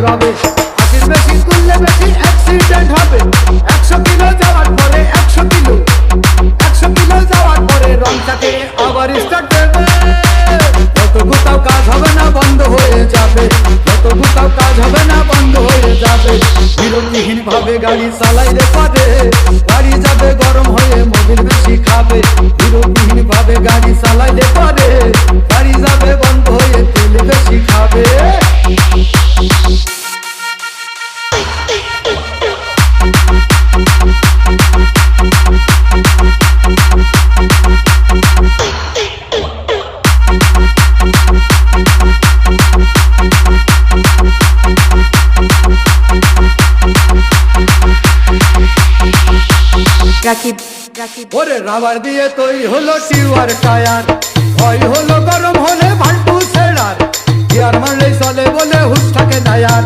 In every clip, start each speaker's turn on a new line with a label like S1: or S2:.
S1: রবে। হাসির বেশি তুললে বেশি অ্যাক্সিডেন্ট হবে। 100 কিলো যাওয়ার পরে 100 কিলো যাওয়ার পরে রং চাকে আবার স্টার্ট দেবে। যত কোথাও কাজ হবে না বন্ধ হয়ে যাবে, যত কোথাও কাজ হবে না বন্ধ হয়ে যাবে। বিরতিহীন ভাবে গাড়ি চালাইলে পারে, গাড়ি যাবে গরম হয়ে মোবিল বেশি খাবে। বিরতিহীন ভাবে গাড়ি চালাইলে পারে, গাড়ি যাবে বন্ধ হয়ে তেল বেশি খাবে। ওরে রাবার দিয়ে তৈরি হলো টিউবার টায়ার, ভয় হলো গরম হলে ভাল্টু ছেড়ার। গিয়ার মারলেই চলে বলে হুশ থাকে না আর,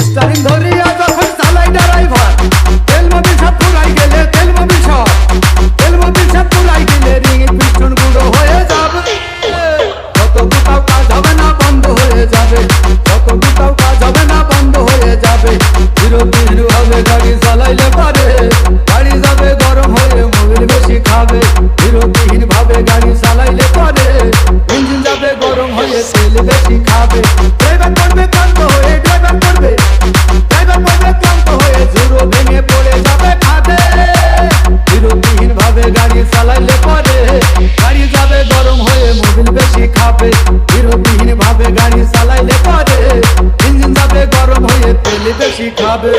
S1: স্টারিং ধরিয়া যখন চালাই ড্রাইভার। তেল মোবিল সব পুরাই গেলে রিং পিস্টন গুঁড়ো হয়ে যাবে। যত কোথাও কাজ হবে না বন্ধ হয়ে যাবে, যত কোথাও কাজ হবে না বন্ধ হয়ে যাবে। বিরতিহীন ভাবে গাড়ি চালাইলে পারে, গাড়ি যাবে গরম হয়ে মোবিল বেশি খাবে। বিরতিহীন ভাবে গাড়ি চালাইলে পারে, ইঞ্জিন যাবে গরম হয়ে তেল বেশি খাবে। ড্রাইভার করবে ক্লান্ত হয়ে, জুড়ো ভেঙে পড়ে যাবে খাদে। বিরতিহীন ভাবে গাড়ি চালাইলে পারে, গাড়ি যাবে গরম হয়ে মোবিল বেশি খাবে। বিরতিহীন ভাবে গাড়ি চালাইলে পারে, ইঞ্জিন যাবে গরম হয়ে তেল বেশি খাবে।